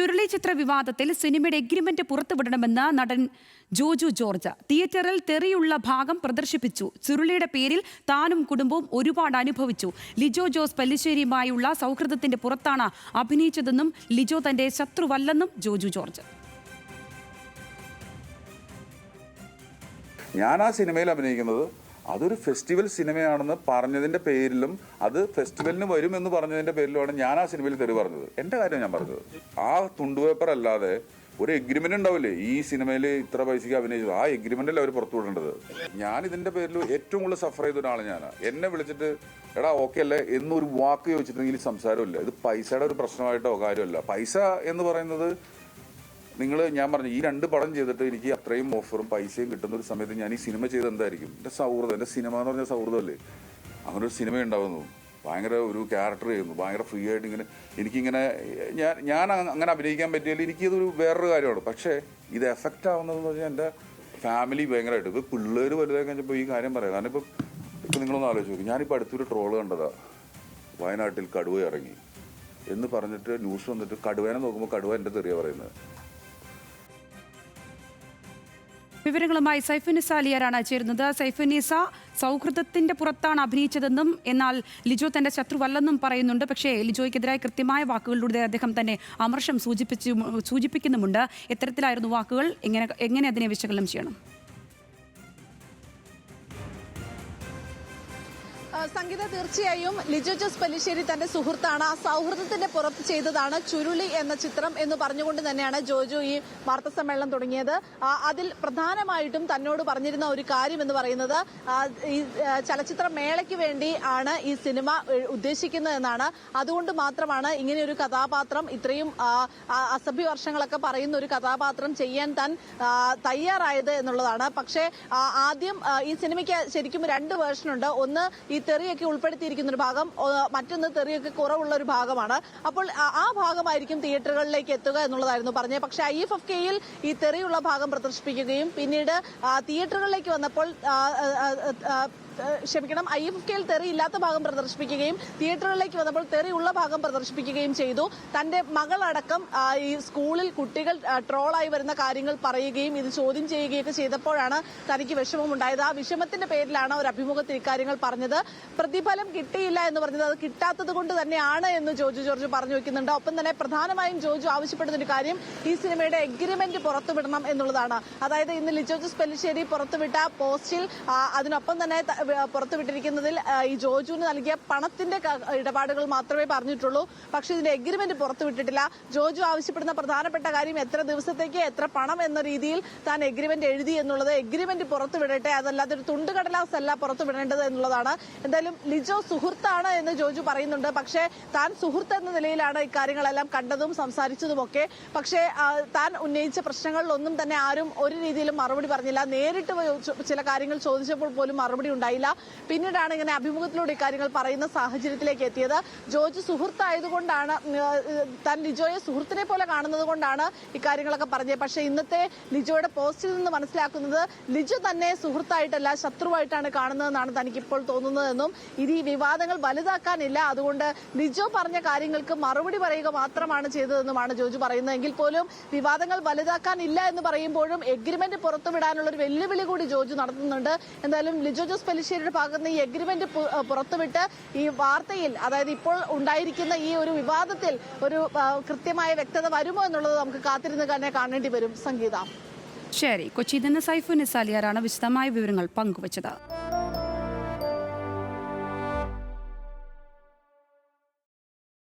ചുരുളി ചിത്ര വിവാദത്തിൽ സിനിമയുടെ എഗ്രിമെന്റ് പുറത്തുവിടണമെന്ന് നടൻ ജോജു ജോർജ് തിയേറ്ററിൽ തെറിയുള്ള ഭാഗം പ്രദർശിപ്പിച്ചു. ചുരുളിയുടെ പേരിൽ താനും കുടുംബവും ഒരുപാട് അനുഭവിച്ചു. ലിജോ ജോസ് പല്ലിശ്ശേരിയുമായുള്ള സൗഹൃദത്തിന്റെ പുറത്താണ് അഭിനയിച്ചതെന്നും ലിജോ തന്റെ ശത്രുവല്ലെന്നും ജോജു ജോർജ്. ഞാൻ ആ സിനിമയിൽ അഭിനയിക്കുന്നത് അതൊരു ഫെസ്റ്റിവൽ സിനിമയാണെന്ന് പറഞ്ഞതിൻ്റെ പേരിലും അത് ഫെസ്റ്റിവലിന് വരുമെന്ന് പറഞ്ഞതിൻ്റെ പേരിലുമാണ് ഞാൻ ആ സിനിമയിൽ തെറി പറഞ്ഞത്. എൻ്റെ കാര്യം ഞാൻ പറഞ്ഞത്. ആ തുണ്ടുപേപ്പർ അല്ലാതെ ഒരു എഗ്രിമെന്റ് ഉണ്ടാവില്ലേ ഈ സിനിമയിൽ ഇത്ര പൈസയ്ക്ക് അഭിനയിച്ചത്, ആ എഗ്രിമെന്റിൽ അവർ പുറത്തു വിടേണ്ടത്. ഞാൻ ഇതിൻ്റെ പേരിൽ ഏറ്റവും കൂടുതൽ സഫർ ചെയ്ത ഒരാൾ ഞാനാണ്. എന്നെ വിളിച്ചിട്ട് എടാ ഓക്കെ അല്ലേ എന്നൊരു വാക്ക് ചോദിച്ചിട്ടുണ്ടെങ്കിൽ സംസാരമില്ല. ഇത് പൈസയുടെ ഒരു പ്രശ്നമായിട്ടോ കാര്യമല്ല. പൈസ എന്ന് പറയുന്നത് ഞാൻ പറഞ്ഞു, ഈ 2 പടം ചെയ്തിട്ട് എനിക്ക് അത്രയും ഓഫറും പൈസയും കിട്ടുന്ന ഒരു സമയത്ത് ഞാൻ ഈ സിനിമ ചെയ്ത് എന്തായിരിക്കും? എൻ്റെ സൗഹൃദം, എൻ്റെ സിനിമ എന്ന് പറഞ്ഞ സൗഹൃദമല്ലേ. അങ്ങനെ ഒരു സിനിമ ഉണ്ടാവുന്നു, ഭയങ്കര ഒരു ക്യാരക്ടർ ചെയ്യുന്നു, ഭയങ്കര ഫ്രീ ആയിട്ട് ഇങ്ങനെ എനിക്കിങ്ങനെ ഞാൻ അങ്ങനെ അഭിനയിക്കാൻ പറ്റിയാൽ എനിക്കിതൊരു വേറൊരു കാര്യമാണ്. പക്ഷേ ഇത് എഫക്റ്റ് ആവുന്നതെന്ന് പറഞ്ഞാൽ എൻ്റെ ഫാമിലി ഭയങ്കരമായിട്ട്. ഇപ്പോൾ പിള്ളേർ വലുതായി കഴിഞ്ഞപ്പോൾ ഈ കാര്യം പറയാം. കാരണം ഇപ്പം നിങ്ങളൊന്ന് ആലോചിച്ച് നോക്കും. ഞാനിപ്പോൾ അടുത്തൊരു ട്രോള് കണ്ടതാണ്, വയനാട്ടിൽ കടുവ ഇറങ്ങി എന്ന് പറഞ്ഞിട്ട് ന്യൂസ് വന്നിട്ട് കടുവേനെ നോക്കുമ്പോൾ കടുവ എൻ്റെ തെറിയ പറയുന്നത്. വിവരങ്ങളുമായി സൈഫുന്നിസ അലിയാരാണ് ചേരുന്നത്. സൈഫുന്നിസ, സൗഹൃദത്തിന്റെ പുറത്താണ് അഭിനയിച്ചതെന്നും എന്നാൽ ലിജോ തന്റെ ശത്രുവല്ലെന്നും പറയുന്നുണ്ട്. പക്ഷേ ലിജോയ്ക്കെതിരായ കൃത്യമായ വാക്കുകളിലൂടെ അദ്ദേഹം തന്നെ അമർഷം സൂചിപ്പിക്കുന്നുമുണ്ട്. എത്തരത്തിലായിരുന്നു വാക്കുകൾ? എങ്ങനെ അതിനെ വിശകലനം ചെയ്യണം? സംഗീത, തീർച്ചയായും ലിജോ ജോസ് പല്ലിശ്ശേരി തന്റെ സുഹൃത്താണ്. ആ സൗഹൃദത്തിന്റെ പുറത്ത് ചെയ്തതാണ് ചുരുളി എന്ന ചിത്രം എന്ന് പറഞ്ഞുകൊണ്ട് തന്നെയാണ് ജോജു ഈ വാർത്താ സമ്മേളനം തുടങ്ങിയത്. അതിൽ പ്രധാനമായിട്ടും തന്നോട് പറഞ്ഞിരുന്ന ഒരു കാര്യം എന്ന് പറയുന്നത് ഈ ചലച്ചിത്ര മേളയ്ക്ക് വേണ്ടി ആണ് ഈ സിനിമ ഉദ്ദേശിക്കുന്നതെന്നാണ്. അതുകൊണ്ട് മാത്രമാണ് ഇങ്ങനെ ഒരു കഥാപാത്രം, ഇത്രയും അസഭ്യ വർഷങ്ങളൊക്കെ പറയുന്ന ഒരു കഥാപാത്രം ചെയ്യാൻ താൻ തയ്യാറായത് എന്നുള്ളതാണ്. പക്ഷേ ആദ്യം ഈ സിനിമയ്ക്ക് ശരിക്കും 2 വേർഷനുണ്ട്. ഒന്ന് ഈ തെറിയൊക്കെ ഉൾപ്പെടുത്തിയിരിക്കുന്ന ഒരു ഭാഗം, മറ്റൊന്ന് തെറിയൊക്കെ കുറവുള്ള ഒരു ഭാഗമാണ്. അപ്പോൾ ആ ഭാഗമായിരിക്കും തിയേറ്ററുകളിലേക്ക് എത്തുക എന്നുള്ളതായിരുന്നു പറഞ്ഞത്. പക്ഷേ IFFK-യിൽ ഈ തെറിയുള്ള ഭാഗം പ്രദർശിപ്പിക്കുകയും പിന്നീട് തിയേറ്ററുകളിലേക്ക് വന്നപ്പോൾ IFFK-യിൽ തെറി ഇല്ലാത്ത ഭാഗം പ്രദർശിപ്പിക്കുകയും തിയേറ്ററുകളിലേക്ക് വന്നപ്പോൾ തെറിയുള്ള ഭാഗം പ്രദർശിപ്പിക്കുകയും ചെയ്തു. തന്റെ മകളടക്കം ഈ സ്കൂളിൽ കുട്ടികൾ ട്രോളായി വരുന്ന കാര്യങ്ങൾ പറയുകയും ഇത് ചോദ്യം ചെയ്യുകയൊക്കെ ചെയ്തപ്പോഴാണ് തനിക്ക് വിഷമമുണ്ടായത്. ആ വിഷമത്തിന്റെ പേരിലാണ് ഒരു അഭിമുഖത്തിൽ ഇക്കാര്യങ്ങൾ പറഞ്ഞത്. പ്രതിഫലം കിട്ടിയില്ല എന്ന് പറഞ്ഞത് അത് കിട്ടാത്തത് കൊണ്ട് തന്നെയാണ് എന്ന് ജോജു ജോർജ് പറഞ്ഞു വെക്കുന്നുണ്ട്. ഒപ്പം തന്നെ പ്രധാനമായും ജോജു ആവശ്യപ്പെടുന്ന ഒരു കാര്യം ഈ സിനിമയുടെ എഗ്രിമെന്റ് പുറത്തുവിടണം എന്നുള്ളതാണ്. അതായത് ഇന്ന് ലിജോ ജോസ് പല്ലിശ്ശേരി പുറത്തുവിട്ട പോസ്റ്റിൽ അതിനൊപ്പം തന്നെ പുറത്തുവിട്ടിരിക്കുന്നതിൽ ഈ ജോജുവിന് നൽകിയ പണത്തിന്റെ ഇടപാടുകൾ മാത്രമേ പറഞ്ഞിട്ടുള്ളൂ. പക്ഷേ ഇതിന്റെ എഗ്രിമെന്റ് പുറത്തുവിട്ടിട്ടില്ല. ജോജു ആവശ്യപ്പെടുന്ന പ്രധാനപ്പെട്ട കാര്യം എത്ര ദിവസത്തേക്ക് എത്ര പണം എന്ന രീതിയിൽ താൻ എഗ്രിമെന്റ് എഴുതി എന്നുള്ളത്. എഗ്രിമെന്റ് പുറത്തുവിടട്ടെ, അതല്ലാതെ ഒരു തുണ്ടുകടലാസ് അല്ല പുറത്തുവിടേണ്ടത് എന്നുള്ളതാണ്. എന്തായാലും ലിജോ സുഹൃത്താണ് എന്ന് ജോജു പറയുന്നുണ്ട്. പക്ഷേ താൻ സുഹൃത്ത് എന്ന നിലയിലാണ് ഇക്കാര്യങ്ങളെല്ലാം കണ്ടതും സംസാരിച്ചതുമൊക്കെ. പക്ഷേ താൻ ഉന്നയിച്ച പ്രശ്നങ്ങളിലൊന്നും തന്നെ ആരും ഒരു രീതിയിലും മറുപടി പറഞ്ഞില്ല. നേരിട്ട് ചില കാര്യങ്ങൾ ചോദിച്ചപ്പോൾ പോലും മറുപടി ഉണ്ടായില്ല. പിന്നീടാണ് ഇങ്ങനെ അഭിമുഖത്തിലൂടെ ഇക്കാര്യങ്ങൾ പറയുന്ന സാഹചര്യത്തിലേക്ക് എത്തിയത്. ജോജു സുഹൃത്തായതുകൊണ്ടാണ്, താൻ ലിജോയെ സുഹൃത്തിനെ പോലെ കാണുന്നത് കൊണ്ടാണ് ഇക്കാര്യങ്ങളൊക്കെ പറഞ്ഞത്. പക്ഷേ ഇന്നത്തെ ലിജോയുടെ പോസ്റ്റിൽ നിന്ന് മനസ്സിലാക്കുന്നത് ലിജോ തന്നെ സുഹൃത്തായിട്ടല്ല ശത്രുവായിട്ടാണ് കാണുന്നതെന്നാണ് തനിക്കിപ്പോൾ തോന്നുന്നതെന്നും ഇത് ഈ വിവാദങ്ങൾ വലുതാക്കാനില്ല, അതുകൊണ്ട് ലിജോ പറഞ്ഞ കാര്യങ്ങൾക്ക് മറുപടി പറയുക മാത്രമാണ് ചെയ്തതെന്നുമാണ് ജോജു പറയുന്നത്. എങ്കിൽ പോലും വിവാദങ്ങൾ വലുതാക്കാനില്ല എന്ന് പറയുമ്പോഴും എഗ്രിമെന്റ് പുറത്തുവിടാനുള്ള ഒരു വെല്ലുവിളി കൂടി ജോജു നടത്തുന്നുണ്ട്. എന്തായാലും ലിജോ ജോസ് പല്ലിശ്ശേരിയുടെ ഭാഗത്ത് നിന്ന് ഈ എഗ്രിമെന്റ് പുറത്തുവിട്ട് ഈ വാർത്തയിൽ, അതായത് ഇപ്പോൾ ഉണ്ടായിരിക്കുന്ന ഈ ഒരു വിവാദത്തിൽ ഒരു കൃത്യമായ വ്യക്തത വരുമോ എന്നുള്ളത് നമുക്ക് കാത്തിരുന്ന് തന്നെ കാണേണ്ടി വരും. സംഗീത. ശരി, കൊച്ചിയിൽ നിന്ന് സൈഫുന്നിസ അലിയാരാണ് വിശദമായ വിവരങ്ങൾ പങ്കുവച്ചത്.